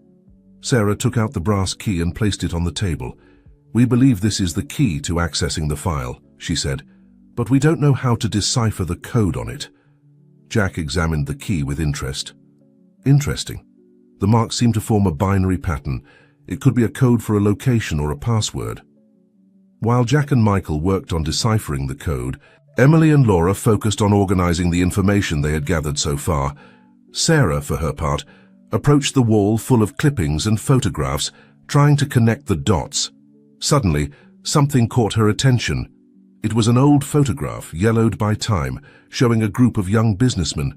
Sarah took out the brass key and placed it on the table. "We believe this is the key to accessing the file," she said, "but we don't know how to decipher the code on it." Jack examined the key with interest. "Interesting. The marks seem to form a binary pattern. It could be a code for a location or a password." While Jack and Michael worked on deciphering the code, Emily and Laura focused on organizing the information they had gathered so far. Sarah, for her part, approached the wall full of clippings and photographs, trying to connect the dots. Suddenly, something caught her attention. It was an old photograph, yellowed by time, showing a group of young businessmen.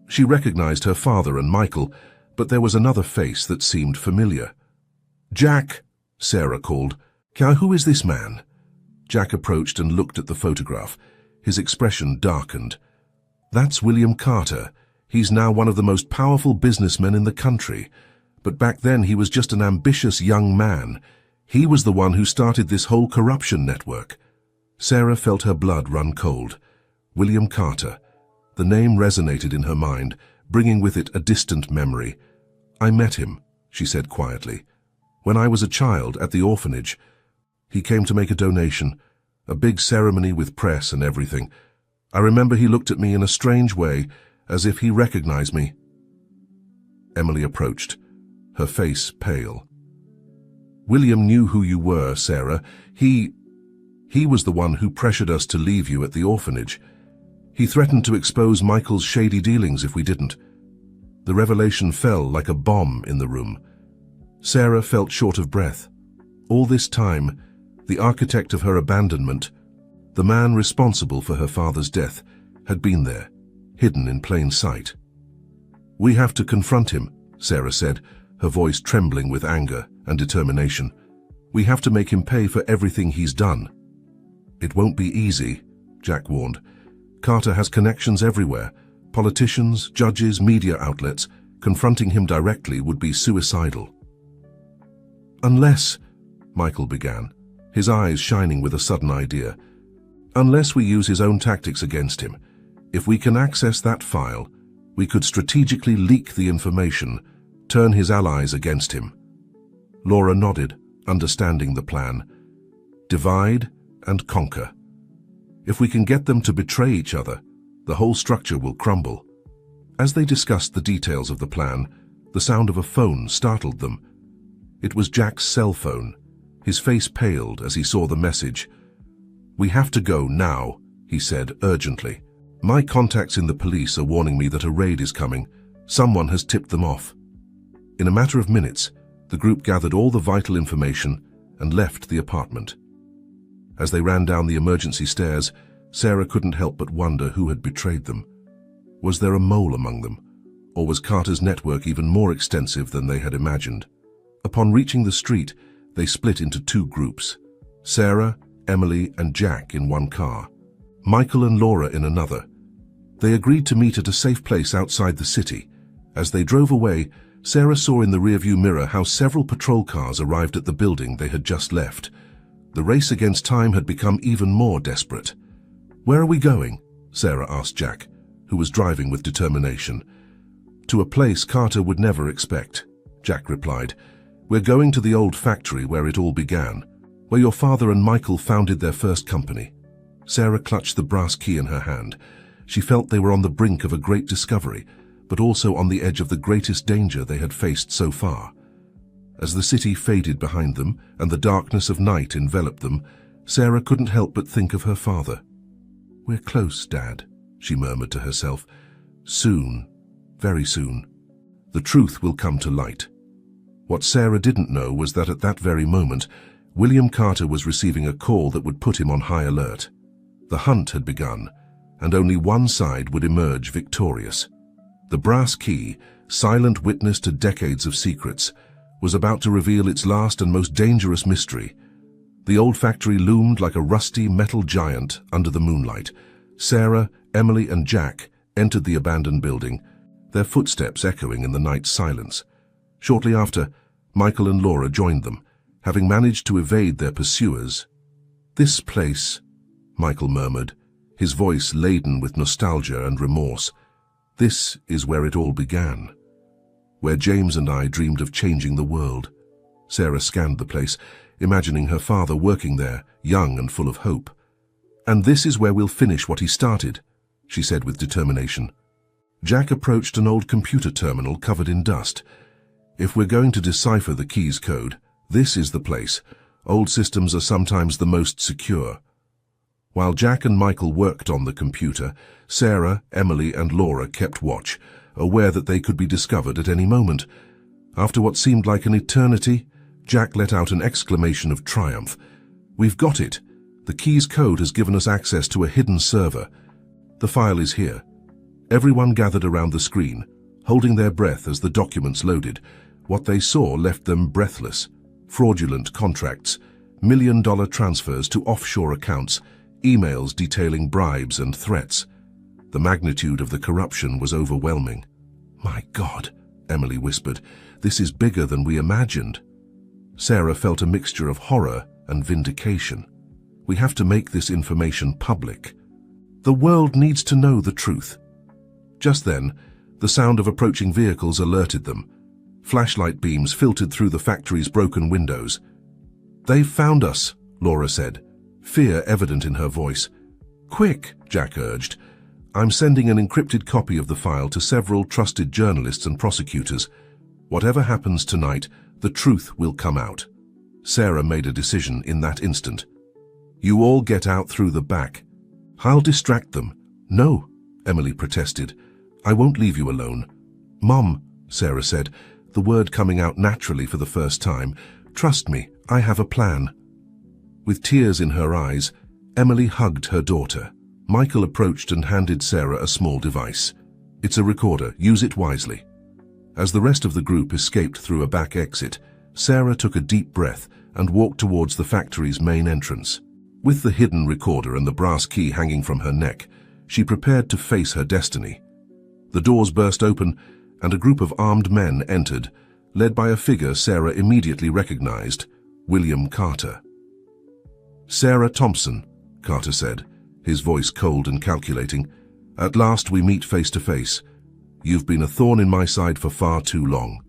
She recognized her father and Michael, but there was another face that seemed familiar. "Jack," Sarah called. "Who is this man?" Jack approached and looked at the photograph. His expression darkened. "That's William Carter. He's now one of the most powerful businessmen in the country. But back then he was just an ambitious young man. He was the one who started this whole corruption network." Sarah felt her blood run cold. William Carter. The name resonated in her mind, bringing with it a distant memory. "I met him," she said quietly. "When I was a child at the orphanage. He came to make a donation, a big ceremony with press and everything. I remember he looked at me in a strange way, as if he recognized me." Emily approached, her face pale. "William knew who you were, Sarah. He was the one who pressured us to leave you at the orphanage. He threatened to expose Michael's shady dealings if we didn't." The revelation fell like a bomb in the room. Sarah felt short of breath. All this time, the architect of her abandonment, the man responsible for her father's death, had been there, hidden in plain sight. "We have to confront him," Sarah said, her voice trembling with anger and determination. "We have to make him pay for everything he's done." "It won't be easy," Jack warned. "Carter has connections everywhere. Politicians, judges, media outlets. Confronting him directly would be suicidal." "Unless," Michael began. his eyes shining with a sudden idea. Unless we use his own tactics against him, if we can access that file, we could strategically leak the information, turn his allies against him. Laura nodded, understanding the plan. Divide and conquer. If we can get them to betray each other, the whole structure will crumble. As they discussed the details of the plan, the sound of a phone startled them. It was Jack's cell phone. His face paled as he saw the message. "We have to go now," he said urgently. "My contacts in the police are warning me that a raid is coming. Someone has tipped them off." In a matter of minutes, the group gathered all the vital information and left the apartment. As they ran down the emergency stairs, Sarah couldn't help but wonder who had betrayed them. Was there a mole among them, or was Carter's network even more extensive than they had imagined? Upon reaching the street, they split into two groups: Sarah, Emily, and Jack in one car, Michael and Laura in another. They agreed to meet at a safe place outside the city. As they drove away, Sarah saw in the rearview mirror how several patrol cars arrived at the building they had just left. The race against time had become even more desperate. "Where are we going?" Sarah asked Jack, who was driving with determination. "To a place Carter would never expect," Jack replied. "We're going to the old factory where it all began, where your father and Michael founded their first company." Sarah clutched the brass key in her hand. She felt they were on the brink of a great discovery, but also on the edge of the greatest danger they had faced so far. As the city faded behind them and the darkness of night enveloped them, Sarah couldn't help but think of her father. "We're close, Dad," she murmured to herself. "Soon, very soon, the truth will come to light." What Sarah didn't know was that at that very moment, William Carter was receiving a call that would put him on high alert. The hunt had begun, and only one side would emerge victorious. The brass key, silent witness to decades of secrets, was about to reveal its last and most dangerous mystery. The old factory loomed like a rusty metal giant under the moonlight. Sarah, Emily, and Jack entered the abandoned building, their footsteps echoing in the night silence. Shortly after, Michael and Laura joined them, having managed to evade their pursuers. "This place," Michael murmured, his voice laden with nostalgia and remorse. "This is where it all began. Where James and I dreamed of changing the world." Sarah scanned the place, imagining her father working there, young and full of hope. "And this is where we'll finish what he started," she said with determination. Jack approached an old computer terminal covered in dust. "If we're going to decipher the key's code, this is the place. Old systems are sometimes the most secure." While Jack and Michael worked on the computer, Sarah, Emily, and Laura kept watch, aware that they could be discovered at any moment. After what seemed like an eternity, Jack let out an exclamation of triumph. "We've got it! The key's code has given us access to a hidden server. The file is here." Everyone gathered around the screen, holding their breath as the documents loaded. What they saw left them breathless. Fraudulent contracts, million-dollar transfers to offshore accounts, emails detailing bribes and threats. The magnitude of the corruption was overwhelming. "My God," Emily whispered, "this is bigger than we imagined." Sarah felt a mixture of horror and vindication. "We have to make this information public. The world needs to know the truth." Just then, the sound of approaching vehicles alerted them. Flashlight beams filtered through the factory's broken windows. "They've found us," Laura said, fear evident in her voice. "Quick," Jack urged. "I'm sending an encrypted copy of the file to several trusted journalists and prosecutors. Whatever happens tonight, the truth will come out." Sarah made a decision in that instant. "You all get out through the back." "I'll distract them." "No," Emily protested. "I won't leave you alone." "Mom," Sarah said, the word coming out naturally for the first time, "trust me, I have a plan." With tears in her eyes, Emily hugged her daughter. Michael approached and handed Sarah a small device. "It's a recorder. Use it wisely." As the rest of the group escaped through a back exit, Sarah took a deep breath and walked towards the factory's main entrance. With the hidden recorder and the brass key hanging from her neck, she prepared to face her destiny. The doors burst open, and a group of armed men entered, led by a figure Sarah immediately recognized, William Carter. Sarah Thompson, Carter said, his voice cold and calculating. At last we meet face to face. You've been a thorn in my side for far too long.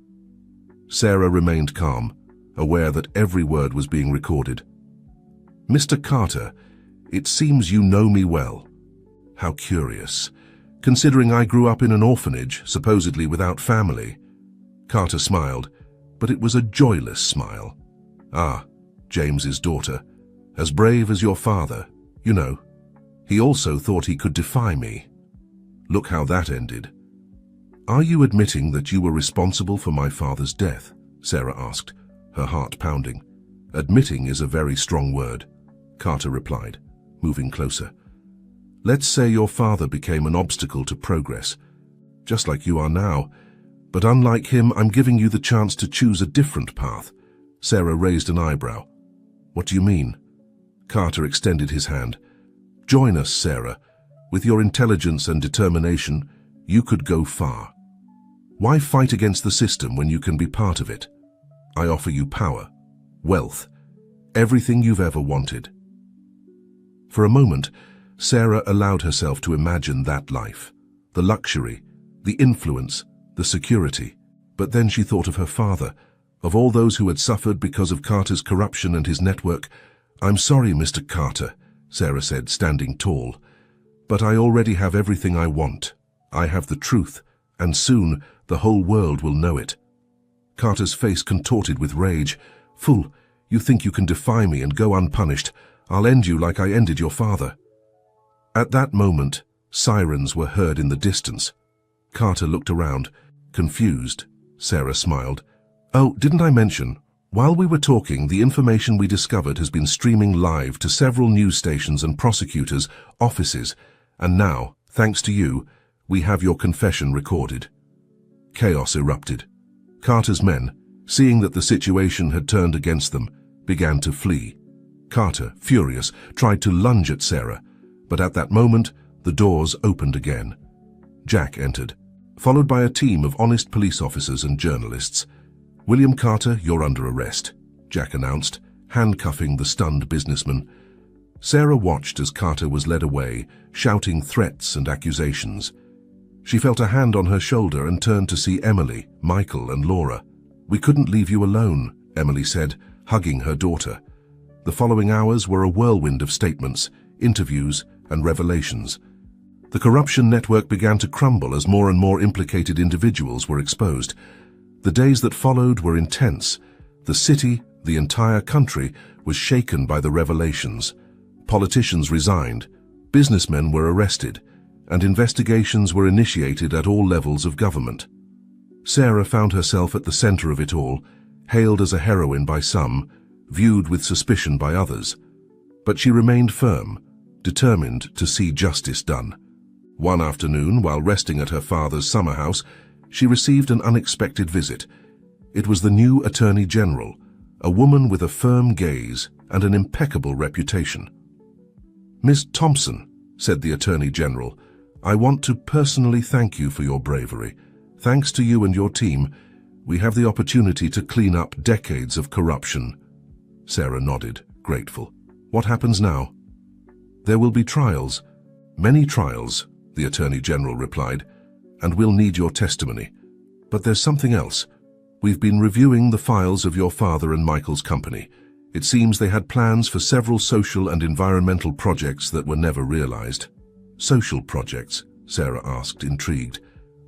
Sarah remained calm, aware that every word was being recorded. Mr. Carter, it seems you know me well. How curious, considering I grew up in an orphanage, supposedly without family. Carter smiled, but it was a joyless smile. Ah, James's daughter, as brave as your father, you know. He also thought he could defy me. Look how that ended. Are you admitting that you were responsible for my father's death? Sarah asked, her heart pounding. Admitting is a very strong word, Carter replied, moving closer. Let's say your father became an obstacle to progress, just like you are now. But unlike him, I'm giving you the chance to choose a different path. Sarah raised an eyebrow. What do you mean? Carter extended his hand. Join us, Sarah. With your intelligence and determination, you could go far. Why fight against the system when you can be part of it? I offer you power, wealth, everything you've ever wanted. For a moment, Sarah allowed herself to imagine that life, the luxury, the influence, the security. But then she thought of her father, of all those who had suffered because of Carter's corruption and his network. I'm sorry, Mr. Carter, Sarah said, standing tall. But I already have everything I want. I have the truth, and soon the whole world will know it. Carter's face contorted with rage. Fool, you think you can defy me and go unpunished. I'll end you like I ended your father. At that moment, sirens were heard in the distance. Carter looked around, confused. Sarah smiled. Oh, didn't I mention? While we were talking, the information we discovered has been streaming live to several news stations and prosecutors' offices, and now, thanks to you, we have your confession recorded. Chaos erupted. Carter's men, seeing that the situation had turned against them, began to flee. Carter, furious, tried to lunge at Sarah, but at that moment, the doors opened again. Jack entered, followed by a team of honest police officers and journalists. William Carter, you're under arrest, Jack announced, handcuffing the stunned businessman. Sarah watched as Carter was led away, shouting threats and accusations. She felt a hand on her shoulder and turned to see Emily, Michael, and Laura. We couldn't leave you alone, Emily said, hugging her daughter. The following hours were a whirlwind of statements, interviews, and revelations. The corruption network began to crumble as more and more implicated individuals were exposed. The days that followed were intense. The city, the entire country, was shaken by the revelations. Politicians resigned, businessmen were arrested, and investigations were initiated at all levels of government. Sarah found herself at the center of it all, hailed as a heroine by some, viewed with suspicion by others. But she remained firm, determined to see justice done. One afternoon, while resting at her father's summer house, she received an unexpected visit. It was the new Attorney General, a woman with a firm gaze and an impeccable reputation. Miss Thompson, said the Attorney General, I want to personally thank you for your bravery. Thanks to you and your team, we have the opportunity to clean up decades of corruption. Sarah nodded, grateful. What happens now? There will be trials. Many trials, the Attorney General replied, and we'll need your testimony. But there's something else. We've been reviewing the files of your father and Michael's company. It seems they had plans for several social and environmental projects that were never realized. Social projects? Sarah asked, intrigued.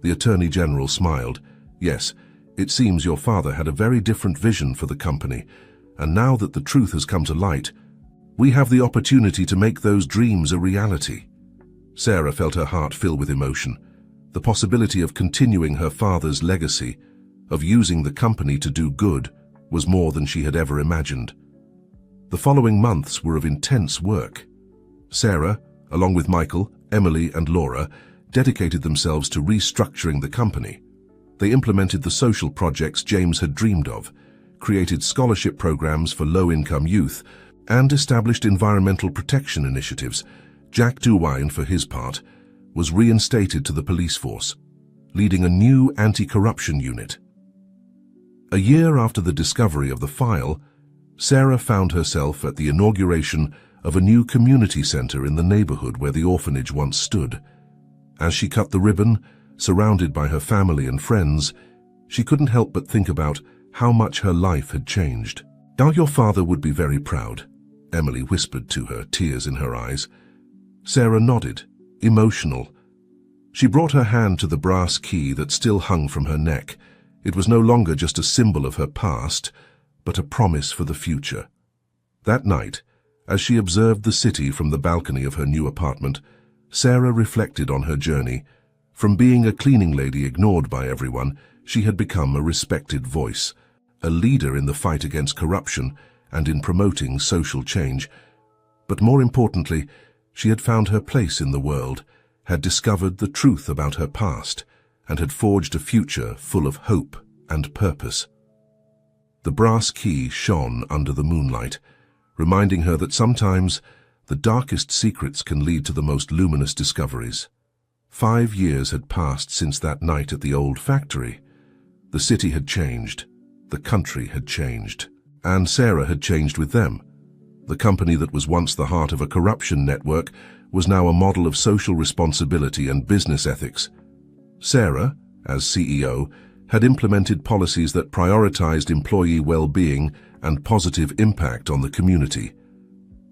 The Attorney General smiled. Yes, it seems your father had a very different vision for the company, and now that the truth has come to light, we have the opportunity to make those dreams a reality. Sarah felt her heart fill with emotion. The possibility of continuing her father's legacy, of using the company to do good, was more than she had ever imagined. The following months were of intense work. Sarah, along with Michael, Emily, and Laura, dedicated themselves to restructuring the company. They implemented the social projects James had dreamed of, created scholarship programs for low-income youth, and established environmental protection initiatives. Jack DeWine, for his part, was reinstated to the police force, leading a new anti-corruption unit. A year after the discovery of the file, Sarah found herself at the inauguration of a new community center in the neighborhood where the orphanage once stood. As she cut the ribbon, surrounded by her family and friends, she couldn't help but think about how much her life had changed. "Now your father would be very proud," Emily whispered to her, tears in her eyes. Sarah nodded, emotional. She brought her hand to the brass key that still hung from her neck. It was no longer just a symbol of her past, but a promise for the future. That night, as she observed the city from the balcony of her new apartment, Sarah reflected on her journey. From being a cleaning lady ignored by everyone, she had become a respected voice, a leader in the fight against corruption and in promoting social change. But more importantly, she had found her place in the world, had discovered the truth about her past, and had forged a future full of hope and purpose. The brass key shone under the moonlight, reminding her that sometimes the darkest secrets can lead to the most luminous discoveries. 5 years had passed since that night at the old factory. The city had changed, the country had changed, and Sarah had changed with them. The company that was once the heart of a corruption network was now a model of social responsibility and business ethics. Sarah, as CEO, had implemented policies that prioritized employee well-being and positive impact on the community.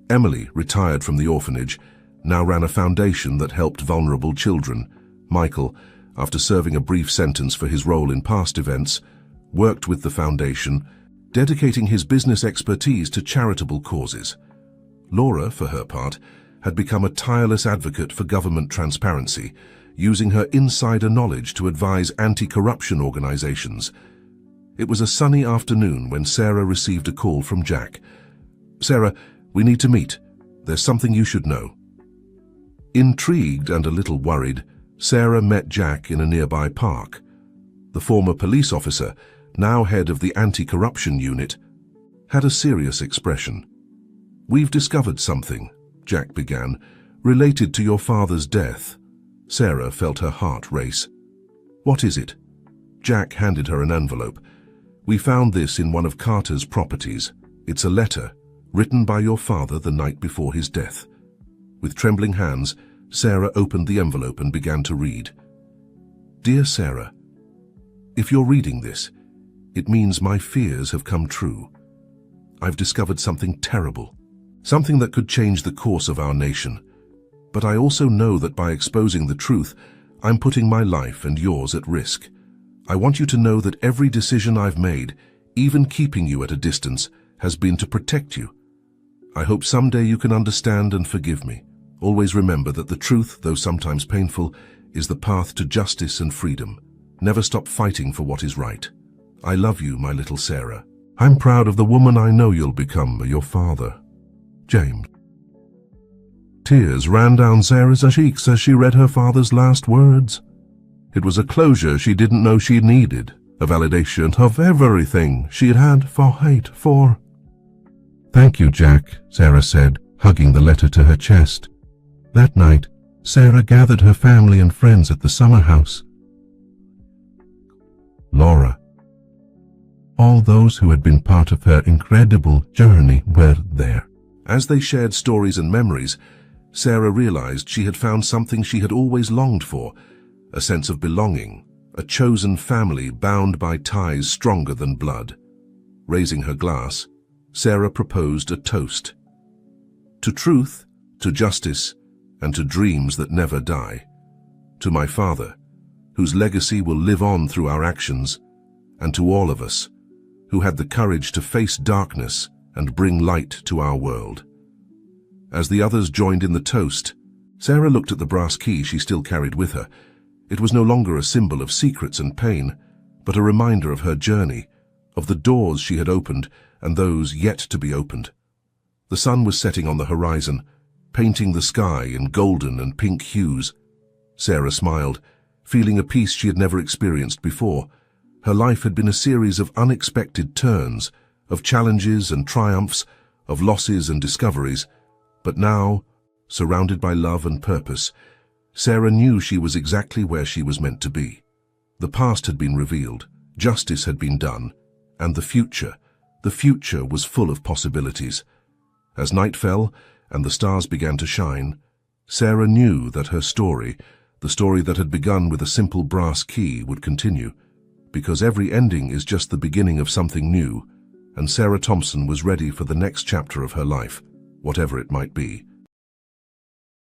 Emily, retired from the orphanage, now ran a foundation that helped vulnerable children. Michael, after serving a brief sentence for his role in past events, worked with the foundation, dedicating his business expertise to charitable causes. Laura, for her part, had become a tireless advocate for government transparency, using her insider knowledge to advise anti-corruption organizations. It was a sunny afternoon when Sarah received a call from Jack. "Sarah, we need to meet. There's something you should know." Intrigued and a little worried, Sarah met Jack in a nearby park. The former police officer, now head of the anti-corruption unit, had a serious expression. "We've discovered something," Jack began, "related to your father's death." Sarah felt her heart race. "What is it?" Jack handed her an envelope. "We found this in one of Carter's properties. It's a letter, written by your father the night before his death." With trembling hands, Sarah opened the envelope and began to read. "Dear Sarah, if you're reading this, it means my fears have come true. I've discovered something terrible, something that could change the course of our nation. But I also know that by exposing the truth, I'm putting my life and yours at risk. I want you to know that every decision I've made, even keeping you at a distance, has been to protect you. I hope someday you can understand and forgive me. Always remember that the truth, though sometimes painful, is the path to justice and freedom. Never stop fighting for what is right. I love you, my little Sarah. I'm proud of the woman I know you'll become, your father, James." Tears ran down Sarah's cheeks as she read her father's last words. It was a closure she didn't know she needed, a validation of everything she had fought for. "Thank you, Jack," Sarah said, hugging the letter to her chest. That night, Sarah gathered her family and friends at the summer house. Laura. All those who had been part of her incredible journey were there. As they shared stories and memories, Sarah realized she had found something she had always longed for, a sense of belonging, a chosen family bound by ties stronger than blood. Raising her glass, Sarah proposed a toast. To truth, to justice, and to dreams that never die. To my father, whose legacy will live on through our actions, and to all of us, who had the courage to face darkness and bring light to our world. As the others joined in the toast, Sarah looked at the brass key she still carried with her. It was no longer a symbol of secrets and pain, but a reminder of her journey, of the doors she had opened and those yet to be opened. The sun was setting on the horizon, painting the sky in golden and pink hues. Sarah smiled, feeling a peace she had never experienced before. Her life had been a series of unexpected turns, of challenges and triumphs, of losses and discoveries. But now, surrounded by love and purpose, Sarah knew she was exactly where she was meant to be. The past had been revealed, justice had been done, and the future, The future was full of possibilities. As night fell and the stars began to shine, Sarah knew that her story, the story that had begun with a simple brass key, would continue, because every ending is just the beginning of something new, and Sarah Thompson was ready for the next chapter of her life, whatever it might be.